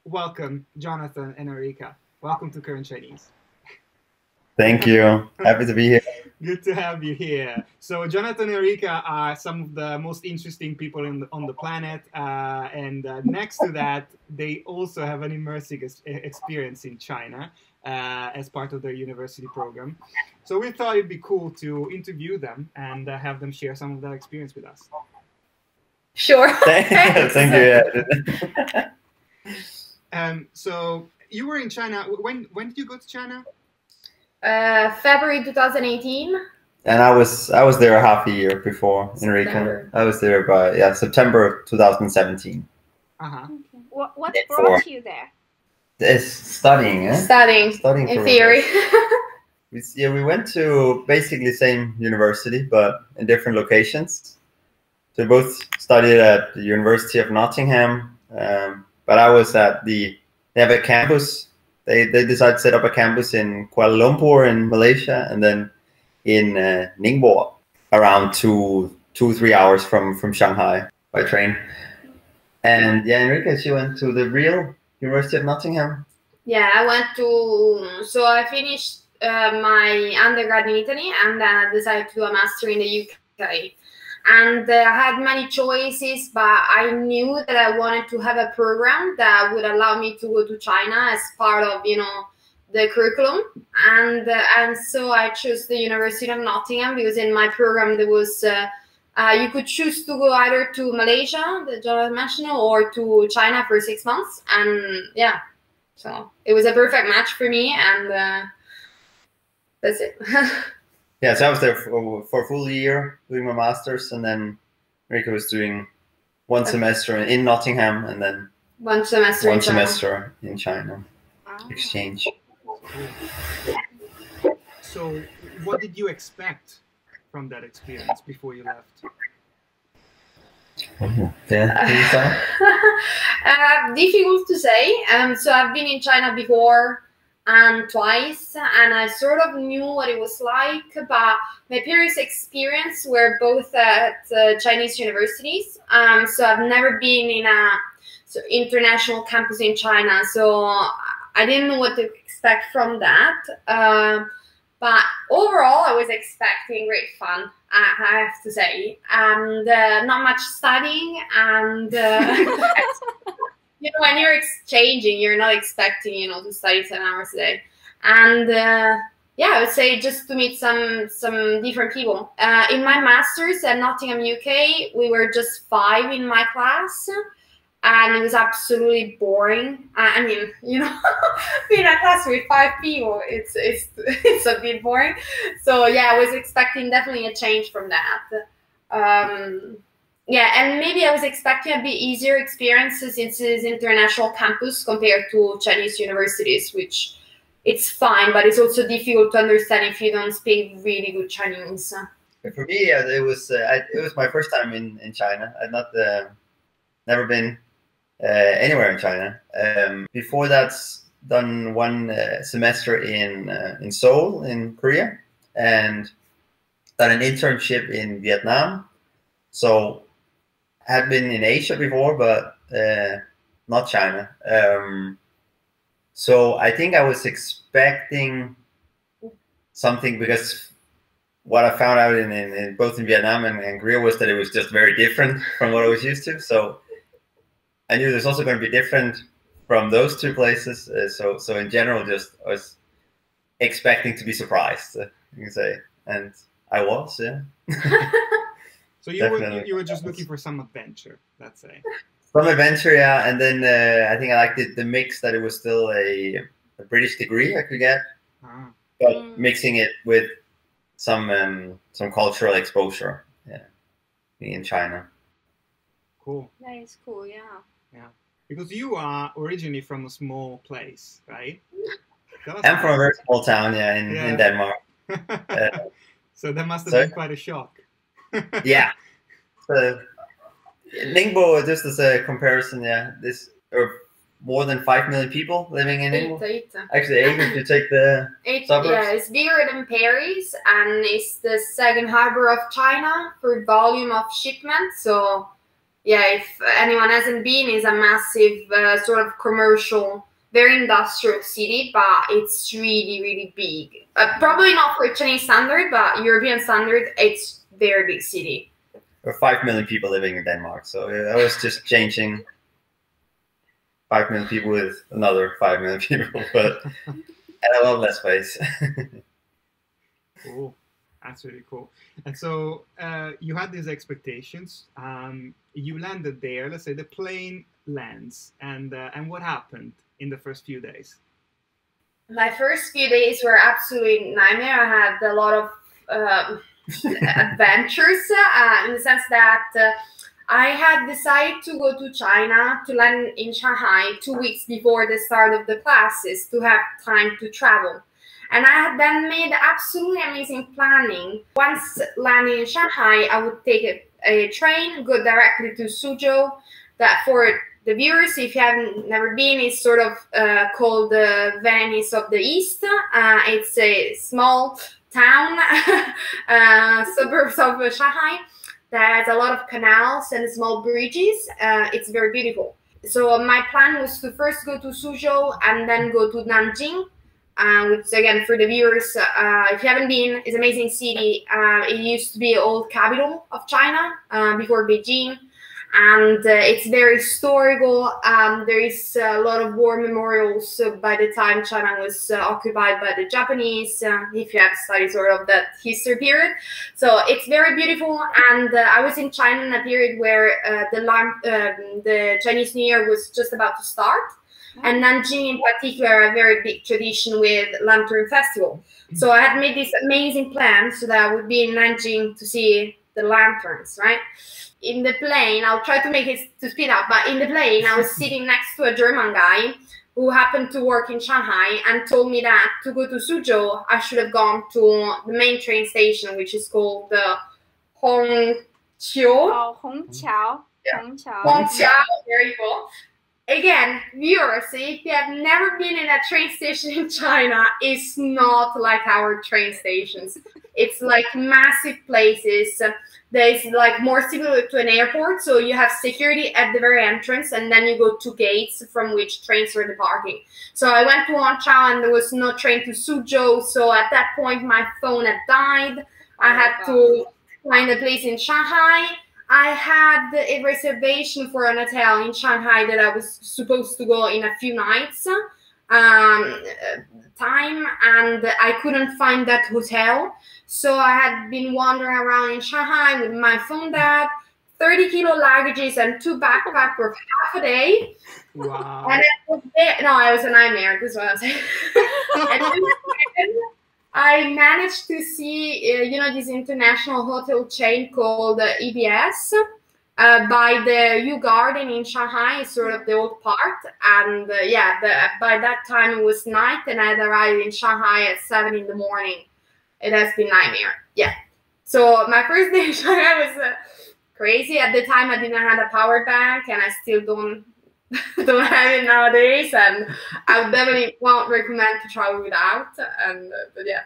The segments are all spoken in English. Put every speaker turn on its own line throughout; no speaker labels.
welcome Jonathan and Enrica. Welcome to Current Chinese.
Thank you. Happy to be here.
Good to have you here. So Jonathan and Enrica are some of the most interesting people on the planet. And next to that, they also have an immersive experience in China as part of their university program. So we thought it'd be cool to interview them and have them share some of their experience with us.
Sure.
Thank you. Yeah.
So you were in China. When did you go to China?
February 2018.
And I was there half a year before Enrica. I was there by September 2017.
Okay. What brought you there?
It's studying, eh?
Studying in theory.
We went to basically the same university, but in different locations. So we both studied at the University of Nottingham, but I was at they have a campus. They decided to set up a campus in Kuala Lumpur in Malaysia, and then in Ningbo, around 2-3 hours from Shanghai by train. And yeah, Enrica, she went to the real University of Nottingham.
Yeah, so I finished my undergrad in Italy and decided to do a master in the UK. And I had many choices, but I knew that I wanted to have a program that would allow me to go to China as part of, the curriculum. And so I chose the University of Nottingham because in my program there was, you could choose to go either to Malaysia, the Jonathan mentioned, or to China for 6 months. And yeah, so it was a perfect match for me, and that's it.
Yeah, so I was there for a full year doing my master's, and then Enrica was doing one semester in Nottingham, and then
one semester
in China. Exchange.
So what did you expect from that experience before you left?
Difficult to say. So I've been in China before and twice, and I sort of knew what it was like, but my previous experience were both at Chinese universities. So I've never been in a international campus in China, so I didn't know what to expect from that. But overall, I was expecting great fun, I have to say, and not much studying, and when you're exchanging, you're not expecting, to study 10 hours a day. And yeah, I would say just to meet some different people. In my master's at Nottingham, UK, we were just 5 in my class, and it was absolutely boring. I mean, being in a class with 5 people, it's a bit boring. So yeah, I was expecting definitely a change from that. Yeah, and maybe I was expecting a bit easier experiences since it's international campus compared to Chinese universities, which it's fine, but it's also difficult to understand if you don't speak really good Chinese.
For me, it was my first time in China. I'd never been anywhere in China. Before that's done one semester in Seoul in Korea, and done an internship in Vietnam. So had been in Asia before, but not China. So I think I was expecting something, because what I found out in both in Vietnam and Korea was that it was just very different from what I was used to. So I knew there's also going to be different from those 2 places. So in general, just I was expecting to be surprised, you can say, and I was, yeah.
So you were just looking for some adventure, let's say.
Some adventure, yeah. And then I think I liked the mix, that it was still a British degree I could get, but mixing it with some cultural exposure, yeah, being in China.
Cool.
That is cool, yeah.
Yeah, because you are originally from a small place, right?
I'm from a very small town, yeah, in Denmark.
So that must have been quite a shock.
Yeah. So Ningbo, just as a comparison, yeah, this more than 5 million people living in Ningbo.
8.
Actually, 8 if you take the suburbs.
Yeah, it's bigger than Paris, and it's the second harbor of China for volume of shipment. So yeah, if anyone hasn't been, is a massive sort of commercial, very industrial city, but it's really, really big. Probably not for Chinese standard, but European standard, it's very big city.
There are 5 million people living in Denmark, so I was just changing 5 million people with another 5 million people, but at a lot less space.
Cool. That's really cool. And so you had these expectations. You landed there. Let's say the plane lands, and what happened in the first few days?
My first few days were absolute nightmare. I had a lot of adventures in the sense that I had decided to go to China, to land in Shanghai 2 weeks before the start of the classes to have time to travel. And I had then made absolutely amazing planning. Once landing in Shanghai, I would take a train, go directly to Suzhou. That, for the viewers, if you haven't never been, is sort of called the Venice of the East. It's a small town, suburbs of Shanghai, that has a lot of canals and small bridges. It's very beautiful. So my plan was to first go to Suzhou and then go to Nanjing. Which, again, for the viewers, if you haven't been, is an amazing city. It used to be the old capital of China before Beijing, and it's very historical. There is a lot of war memorials by the time China was occupied by the Japanese, if you have studied sort of that history period. So it's very beautiful, and I was in China in a period where the Chinese New Year was just about to start. And Nanjing in particular, a very big tradition with Lantern Festival. So I had made this amazing plan so that I would be in Nanjing to see the lanterns, right? In the plane, I'll try to make it to speed up, but in the plane, I was sitting next to a German guy who happened to work in Shanghai and told me that to go to Suzhou, I should have gone to the main train station, which is called the Hongqiu.
Oh, Hongqiao.
Yeah.
Hongqiao.
There you go. Again, viewers, if you have never been in a train station in China, it's not like our train stations. It's like massive places. There's like more similar to an airport, so you have security at the very entrance, and then you go to gates from which trains are departing. So I went to Hangzhou, and there was no train to Suzhou, so at that point my phone had died. I had to find a place in Shanghai. I had a reservation for an hotel in Shanghai that I was supposed to go in a few nights time, and I couldn't find that hotel. So I had been wandering around in Shanghai with my phone dead, 30-kilo luggages, and 2 backpacks for half a day.
Wow.
And it was a nightmare. This is what I'm saying. And then I managed to see, this international hotel chain called EBS by the U Garden in Shanghai, sort of the old part. And by that time it was night, and I had arrived in Shanghai at 7 in the morning. It has been a nightmare. Yeah. So my first day in Shanghai was crazy. At the time, I didn't have a power bank, and I still don't have it nowadays, and I would definitely won't recommend to travel without. And but yeah,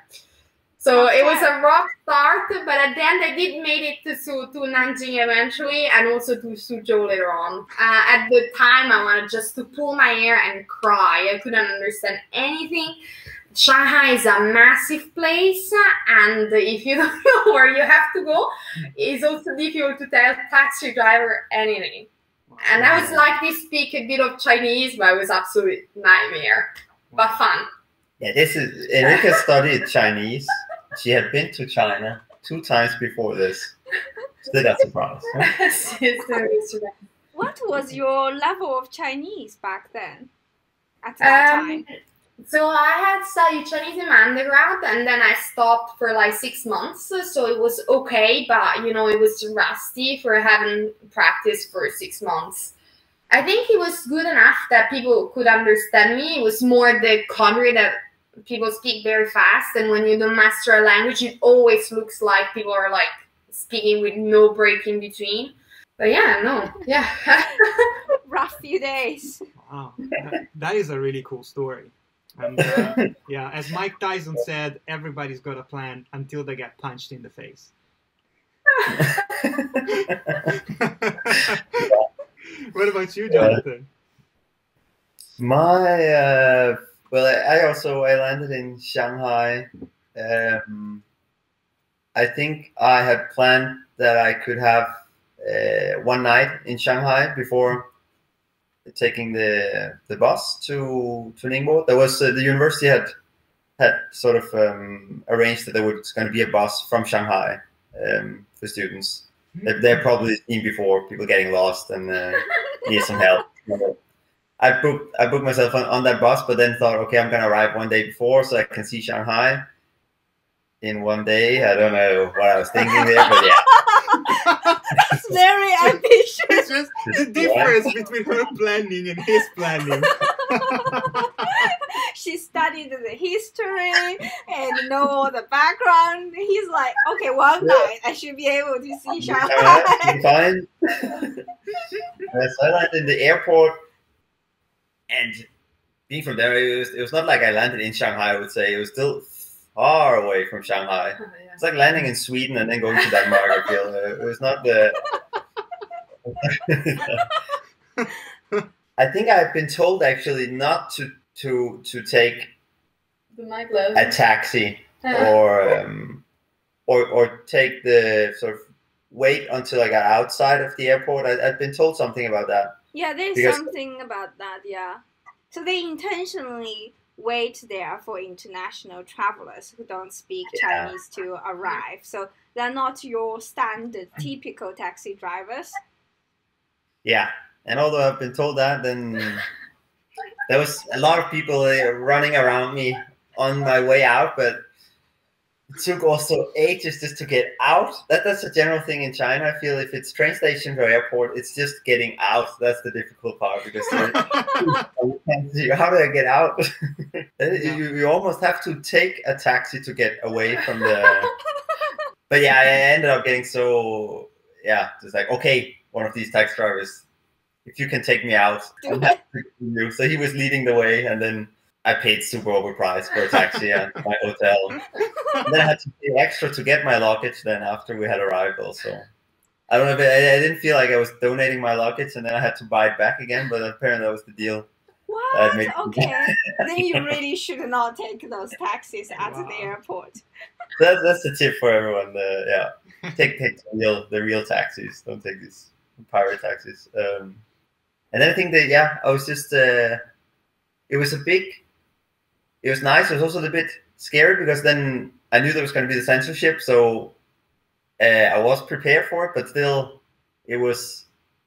so it was a rough start, but at the end I did made it to Nanjing eventually, and also to Suzhou later on. At the time, I wanted just to pull my hair and cry. I couldn't understand anything. Shanghai is a massive place, and if you don't know where you have to go, it's also difficult to tell taxi driver anything. And I was like, they speak a bit of Chinese, but it was absolute nightmare, but fun.
Yeah, this is Enrica studied Chinese. She had been to China 2 times before this. Still got surprised.
What was your level of Chinese back then? At that time?
So I had studied Chinese in my undergrad, and then I stopped for like 6 months. So it was okay, but it was rusty for having practiced for 6 months. I think it was good enough that people could understand me. It was more the country that people speak very fast, and when you don't master a language, it always looks like people are like speaking with no break in between. But yeah.
Rough few days.
Wow, that is a really cool story. And as Mike Tyson said, everybody's got a plan until they get punched in the face. What about you, Jonathan?
My well, I landed in Shanghai. I think I had planned that I could have one night in Shanghai before taking the bus to Ningbo. There was the university had sort of arranged that there was going to be a bus from Shanghai for students. They've probably seen before people getting lost and need some help. I booked myself on that bus, but then thought, okay, I'm going to arrive one day before so I can see Shanghai in one day. I don't know what I was thinking there, but yeah.
That's very ambitious.
It's just the difference between her planning and his planning.
She studied the history and know the background. He's like, okay, one night I should be able to see Shanghai.
Fine. So I landed in the airport, and being from there, it was not like I landed in Shanghai. I would say it was still far away from Shanghai.
Oh, yeah.
It's like landing in Sweden and then going to Denmark. I feel it was not the. I think I've been told actually not to take a taxi or take the sort of wait until I got outside of the airport. I've been told something about that.
Yeah, there's something about that, yeah. So they intentionally wait there for international travelers who don't speak Chinese to arrive. So they're not your standard, typical taxi drivers. Yeah.
And although I've been told that, then there was a lot of people running around me on my way out, but it took also ages just to get out. That's a general thing in China. I feel if it's train station or airport, it's just getting out. That's the difficult part because how do I get out? You almost have to take a taxi to get away from the. But yeah, I ended up getting so just like, okay, one of these taxi drivers, if you can take me out, I'm happy to you. So he was leading the way, and then I paid super overpriced for a taxi at my hotel. And then I had to pay extra to get my luggage then after we had arrived also. I don't know if I didn't feel like I was donating my luggage and then I had to buy it back again, but apparently that was the deal.
What? Okay. Then you really should not take those taxis at the airport.
That's the tip for everyone. Take the real taxis. Don't take these pirate taxis. And then I think that I was just it was nice. It was also a bit scary because then I knew there was going to be the censorship, so I was prepared for it. But still, it was.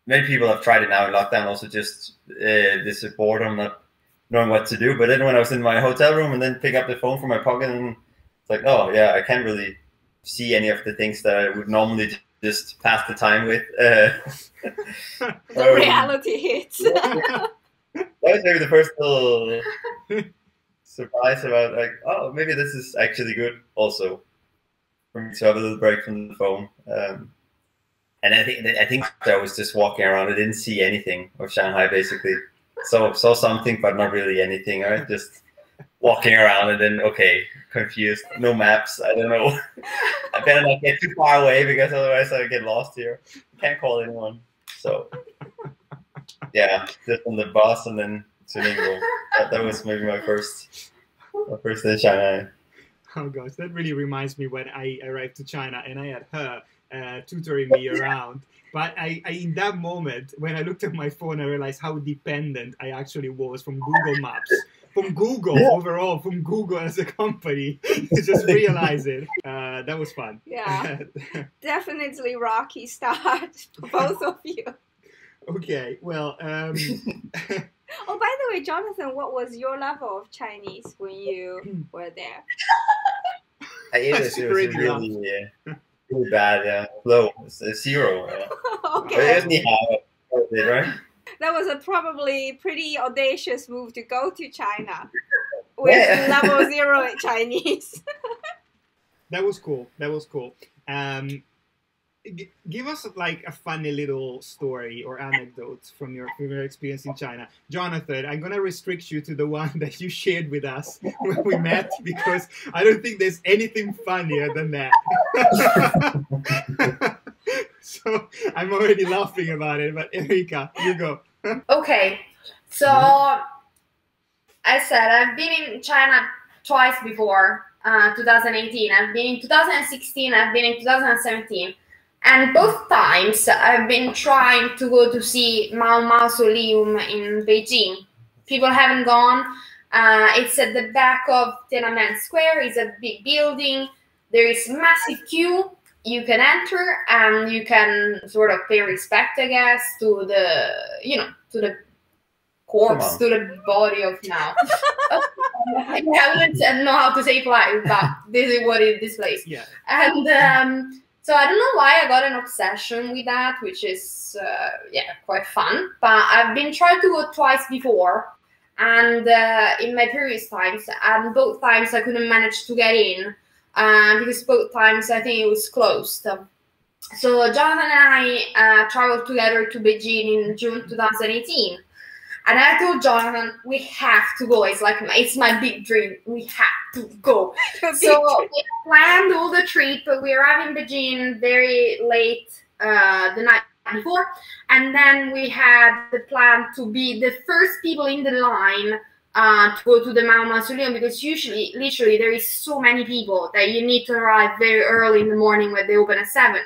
Many people have tried it now in lockdown. Also, just this boredom, not knowing what to do. But then when I was in my hotel room and then pick up the phone from my pocket, and it's like, oh yeah, I can't really see any of the things that I would normally just pass the time with.
The reality hits.
That was maybe the first little surprise about like, oh, maybe this is actually good also for me to have a little break from the phone. And I think I was just walking around. I didn't see anything of Shanghai basically. So saw something, but not really anything. Right, just walking around and then confused. No maps. I don't know. I better not get too far away because otherwise I get lost here. Can't call anyone. So just on the bus and then to Ningbo. That was maybe my first day in Shanghai.
Oh gosh, that really reminds me when I arrived to China and I had her tutoring me around. But I in that moment, when I looked at my phone, I realized how dependent I actually was from Google Maps. From Google overall, from Google as a company, to just realize it. That was fun.
Yeah, definitely rocky start for both of you.
Okay, well.
Oh, by the way, Jonathan, what was your level of Chinese when you were there?
It was really bad. Low, zero.
Okay.
Right?
That was a probably pretty audacious move to go to China with level 0 in Chinese.
That was cool. Give us like a funny little story or anecdote from your experience in China. Jonathan, I'm going to restrict you to the one that you shared with us when we met because I don't think there's anything funnier than that. So I'm already laughing about it. But Enrica, you go.
Okay, so I said I've been in China twice before, 2018. I've been in 2016. I've been in 2017. And both times I've been trying to go to see Mao Mausoleum in Beijing. People haven't gone. It's at the back of Tiananmen Square. It's a big building. There is massive queue. You can enter and you can sort of pay respect, I guess, to the, to the corpse, to the body of Mao. I wouldn't know how to say it live, but this is what it displays.
Yeah.
And so I don't know why I got an obsession with that, which is, quite fun. But I've been trying to go twice before, and in my previous times, and both times I couldn't manage to get in, because both times I think it was closed. So Jonathan and I traveled together to Beijing in June 2018. And I told Jonathan, we have to go. It's my big dream. We have to go. So we planned all the trip. We arrived in Beijing very late the night before. And then we had the plan to be the first people in the line to go to the Mao Mausoleum, because usually, literally, there is so many people that you need to arrive very early in the morning when they open at 7.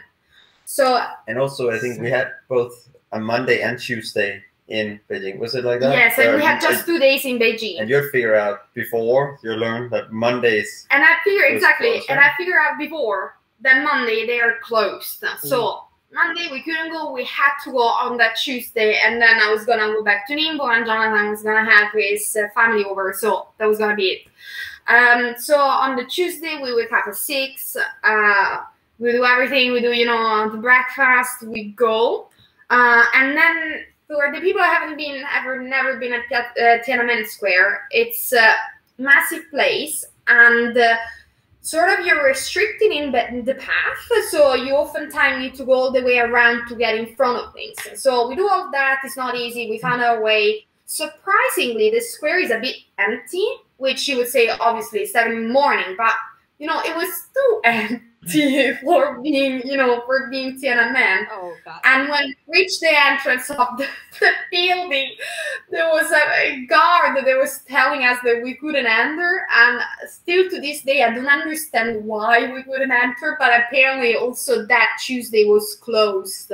So,
and also, I think we had both a Monday and Tuesday in Beijing. Was it like that?
Yes, and we had just 2 days in Beijing.
And you'll figure out before you learn that Mondays.
And I figure exactly,
closed, right?
and I figure out before that Monday they are closed. So Monday we couldn't go. We had to go on that Tuesday, and then I was gonna go back to Ningbo, and Jonathan was gonna have his family over. So that was gonna be it. So on the Tuesday we wake up at 6. We do everything. We do the breakfast. We go, and then. For the people who never been at Tiananmen Square, it's a massive place, and sort of you're restricted in the path, so you oftentimes need to go all the way around to get in front of things. So we do all of that. It's not easy. We found our way. Surprisingly, the square is a bit empty, which you would say obviously 7 in the morning, but it was still empty for being Tiananmen.
Oh God!
And when we reached the entrance of the building, there was a guard that was telling us that we couldn't enter. And still to this day, I don't understand why we couldn't enter. But apparently, also that Tuesday was closed.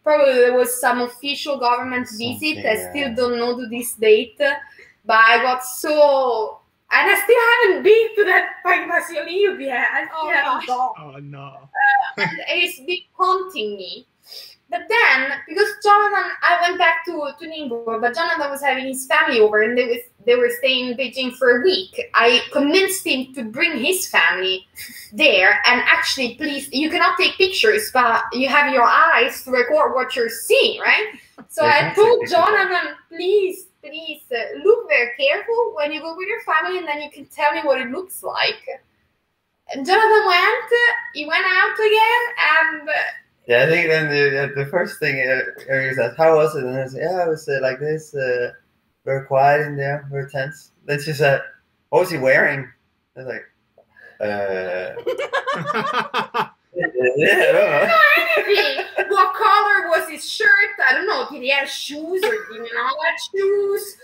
Probably there was some official government visit. I still don't know to this date. But I got so. And I still haven't been to that Mausoleum yet. I still haven't gone.
Oh no.
It's been haunting me. But then, because I went back to Ningbo, but Jonathan was having his family over, and they were staying in Beijing for a week. I convinced him to bring his family there, and actually, please, you cannot take pictures, but you have your eyes to record what you're seeing, right? So I told Jonathan, please look very careful when you go with your family, and then you can tell me what it looks like. And Jonathan he went out again, and
I think then the first thing Eric said, how was it? And I said, it was like this, very quiet in there, very tense. Then she said, what was he wearing? I was like, I don't know.
Anything. What color was his shirt? I don't know. Did he have shoes or did he not have shoes?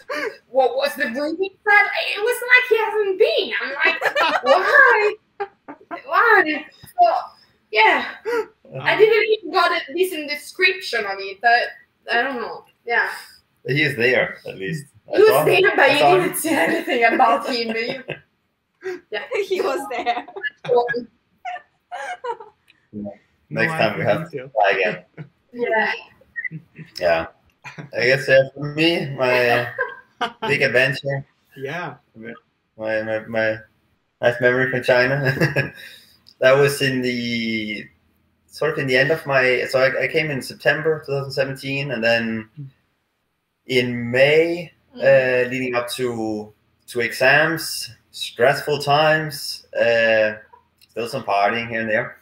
What was the room he said? It was like he hasn't been. I'm like, why? Why? So, yeah. I didn't even got a decent description of it. I don't know. Yeah.
He is there, at least.
He was there, but you didn't see anything about him. Yeah.
He was there.
Next time we have to fly again.
Yeah.
Yeah. I guess for me, my big adventure.
Yeah.
My nice memory from China. That was in the end of my. So I came in September 2017, and then in May, leading up to exams, stressful times, still some partying here and there.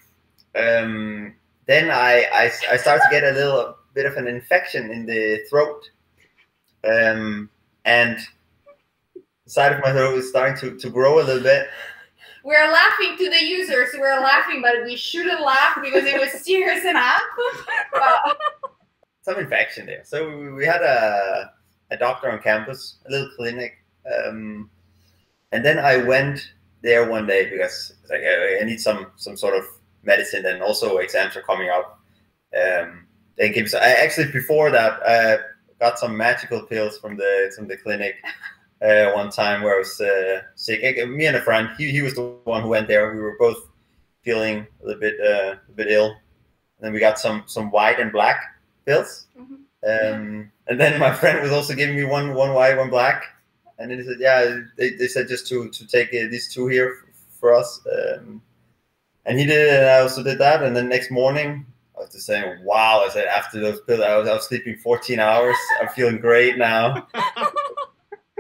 Then I started to get a little bit of an infection in the throat, and the side of my throat was starting to grow a little bit.
we're laughing to the users. We're laughing, but we shouldn't laugh because it was serious enough.
Some infection there. So we had a doctor on campus, a little clinic, and then I went there one day because like I need some sort of medicine, and also exams are coming up. They give. So I actually before that I got some magical pills from the clinic. One time where I was sick, me and a friend. He was the one who went there. We were both feeling a little bit ill. And then we got some white and black pills. And then my friend was also giving me one white, one black. And then he said, yeah, they said just to take these two here for us. And he did it, and I also did that. And then next morning, I was just saying, wow. I said after those pills, I was sleeping 14 hours. I'm feeling great now.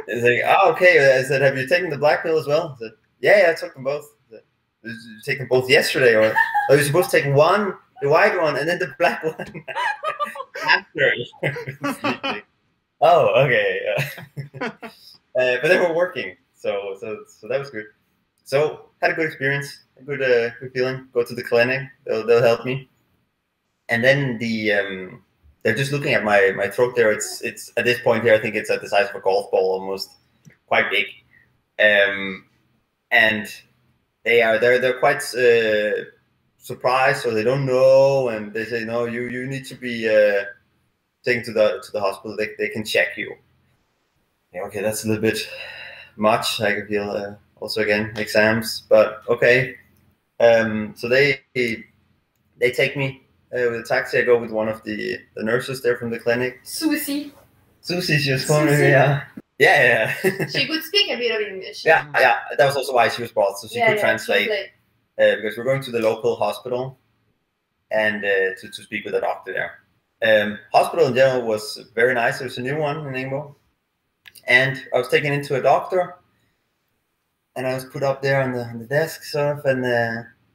It's like, oh, okay. I said, have you taken the black pill as well? I said, yeah, I took them both. I said, did you take them both yesterday? Or you're supposed to take one, the white one, and then the black one after. Oh, okay. But they were working, so that was good. So had a good experience, a good feeling. Go to the clinic, they'll help me. And then they're just looking at my throat there. It's at this point here, I think it's at the size of a golf ball almost, quite big. And they're quite surprised, so they don't know, and they say, no, you need to be taken to the hospital. They can check you. Yeah, okay, that's a little bit much. I can feel also again exams, but okay. So they take me. With a taxi, I go with one of the nurses there from the clinic.
Susie,
she was calling me, yeah.
She could speak a bit of English.
Yeah. That was also why she was brought, so she could translate. Because we're going to the local hospital and to speak with a doctor there. Hospital in general was very nice. There was a new one in Ningbo. And I was taken into a doctor, and I was put up there on the desk sort of,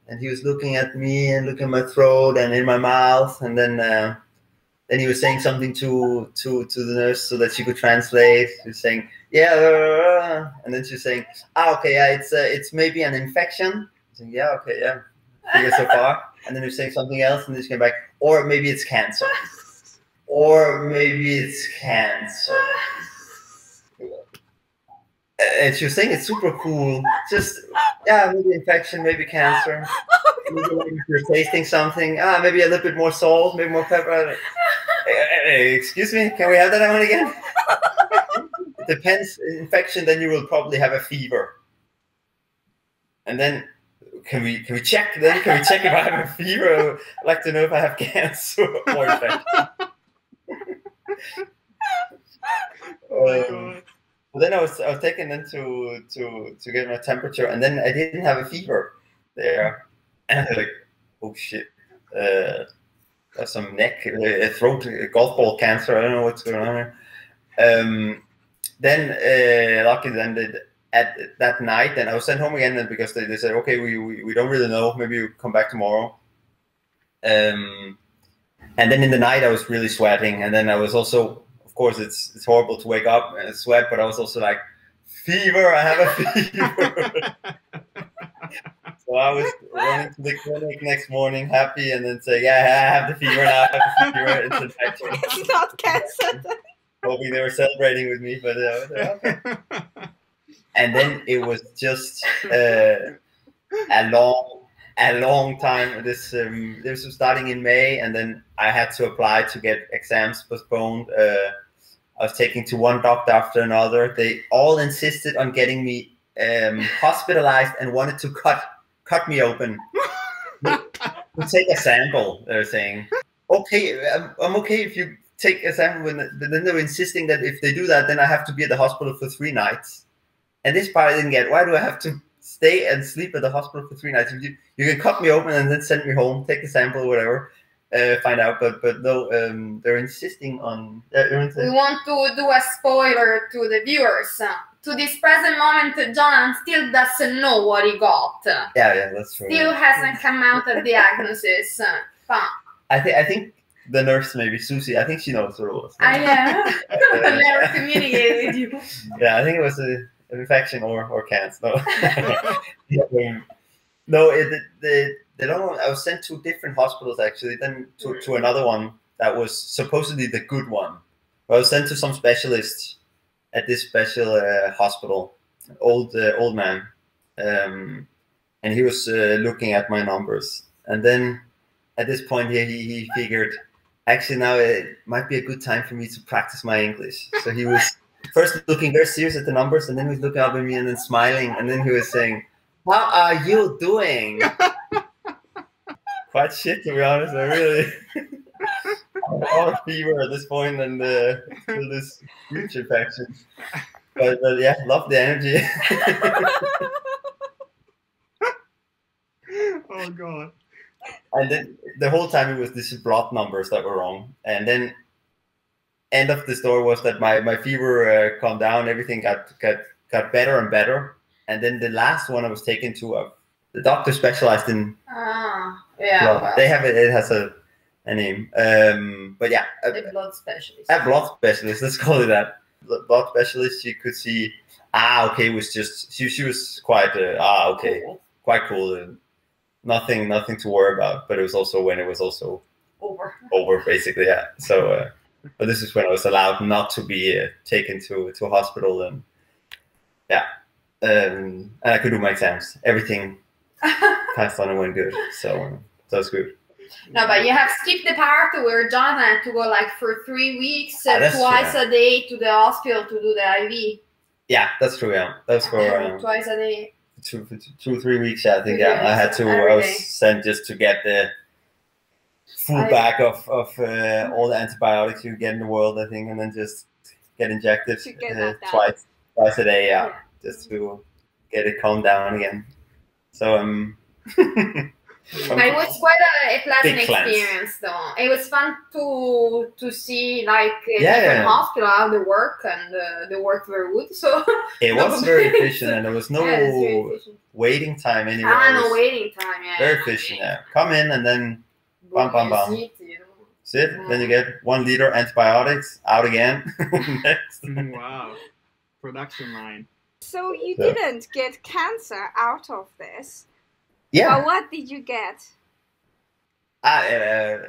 and he was looking at me and looking at my throat and in my mouth, and then he was saying something to the nurse so that she could translate. He was saying, yeah, and then she was saying, okay, yeah, it's maybe an infection. I was saying, yeah, okay, yeah, figure so far. And then he was saying something else, and then she came back, or maybe it's cancer. And she was saying it's super cool. Just, yeah, maybe infection, maybe cancer. Maybe you're tasting something. Maybe a little bit more salt, maybe more pepper. Excuse me, can we have that one again? It depends. Infection, then you will probably have a fever. And then, can we check then? Can we check if I have a fever? I'd like to know if I have cancer or infection.
Oh my God.
Then I was taken in to get my temperature, and then I didn't have a fever there, and I was like, oh shit, that's some neck, throat, golf ball cancer. I don't know what's going on here. Then luckily then at that night, then I was sent home again, because they said, okay, we don't really know, maybe you come back tomorrow. And then in the night I was really sweating, and then I was also. Of course, it's horrible to wake up and sweat, but I was also like, fever, I have a fever. So I was running to the clinic next morning, happy, and then say, yeah, I have the fever now, I have the fever, it's infection.
It's not cancer.
Hoping they were celebrating with me, but okay. And then it was just a long time. This was starting in May, and then I had to apply to get exams postponed. I was taken to one doctor after another. They all insisted on getting me hospitalized and wanted to cut me open to take a sample. They're saying, okay, I'm okay if you take a sample, but then they were insisting that if they do that, then I have to be at the hospital for 3 nights. And this part I didn't get. Why do I have to stay and sleep at the hospital for 3 nights? You can cut me open and then send me home, take a sample, whatever, find out. But no, they're insisting on.
We want to do a spoiler to the viewers. To this present moment, Jonathan still doesn't know what he got.
Yeah, that's true.
Still hasn't come out a diagnosis.
I think the nurse, maybe Susie, I think she knows what it was.
Yeah. Never communicated with you.
Yeah, I think it was infection or cancer. No, no. They don't. I was sent to different hospitals actually. Then to another one that was supposedly the good one. I was sent to some specialists at this special hospital. Old man, and he was looking at my numbers. And then at this point here, he figured, actually now it might be a good time for me to practice my English. So he was first looking very serious at the numbers, and then he was looking up at me and then smiling, and then he was saying, "How are you doing?" Quite shit, to be honest. I really had a fever at this point and this huge infection. But yeah, love the energy.
Oh God.
And then the whole time it was these blood numbers that were wrong. And then end of the story was that my fever calmed down, everything got better and better. And then the last one I was taken to, the doctor specialized in blood.
Well,
They have it has a name. But yeah,
a blood specialist.
a blood specialist, let's call it that. Blood specialist, she could see, okay, it was just, she was quite, okay,
Cool.
quite cool. Nothing to worry about. But it was also when it was also over basically, yeah. So, but this is when I was allowed not to be taken to a hospital, and yeah, and I could do my exams. Everything passed on and went good. So that was good.
No, but you have skipped the part where Jonathan had to go like for 3 weeks,
that's
twice
true,
a day to the hospital to do the IV.
Yeah, that's true. Yeah, that was for
Twice a day.
2 3 weeks. Yeah, I think.
Yeah,
Yeah, I had to.
every
I was
day.
sent just to get the full bag of all the antibiotics you get in the world, I think, and then just get injected
To get that down.
twice a day. Yeah,
Yeah.
just to get it calmed down again. So
But it was quite a pleasant
Big plans.
experience, though. It was fun to see like
Yeah,
different
yeah.
hospital how they work, and they worked very good. So
it was very efficient, and there was no
yeah, it's very efficient.
waiting time anywhere.
Ah,
It
no
was
waiting time. Yeah,
Very
no
efficient.
waiting.
Yeah, come in and then bam, bam, bam.
You sit, you know.
sit. Then you get 1 liter antibiotics. Out again. Next.
Wow. Production line.
So you
Yeah.
didn't get cancer out of this.
Yeah.
But what did you get?
Enrica,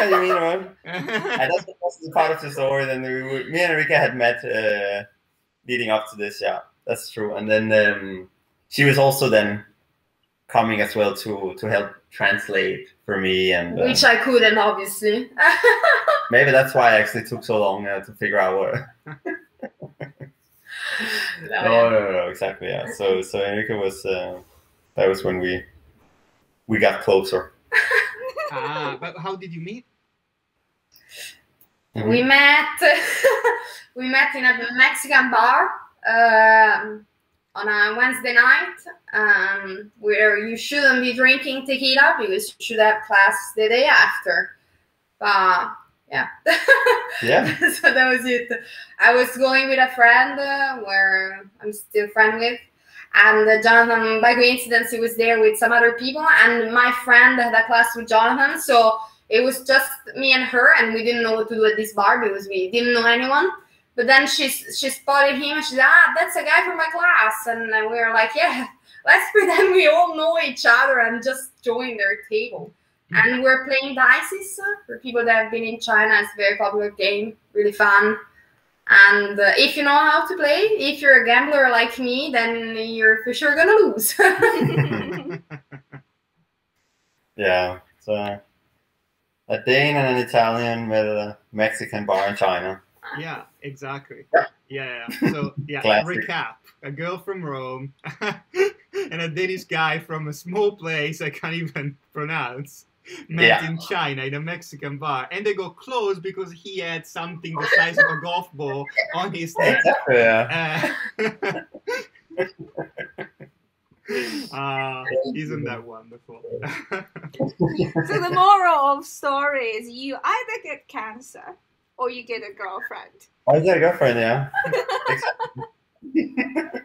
you mean, or? And that's the part of the story. Then me and Enrica had met leading up to this. Yeah, that's true. And then she was also then coming as well to help translate for me, and
Which I couldn't, obviously.
maybe that's why it actually took so long to figure out what. No, exactly. Yeah. So Enrica was that was when we got closer.
But how did you meet?
We met in a Mexican bar on a Wednesday night, where you shouldn't be drinking tequila because you should have class the day after. But yeah,
Yeah.
so that was it. I was going with a friend where I'm still friend with. And Jonathan, by coincidence, he was there with some other people, and my friend had a class with Jonathan, so it was just me and her, and we didn't know what to do at this bar because we didn't know anyone. But then she spotted him, and she said, that's a guy from my class, and we were like, yeah, let's pretend we all know each other and just join their table. And we're playing dice. For people that have been in China, it's a very popular game, really fun. And if you know how to play, if you're a gambler like me, then you're for sure gonna lose.
Yeah. So a Dane and an Italian met at a Mexican bar in China.
Yeah, exactly.
Yeah.
Yeah. So yeah,
Classic.
recap: a girl from Rome and a Danish guy from a small place I can't even pronounce met in China in a Mexican bar, and they got close because he had something the size of a golf ball on his neck.
Exactly. Yeah.
Isn't that wonderful?
So the moral of story is you either get cancer or you get a girlfriend.
I got a girlfriend. Yeah. Exactly.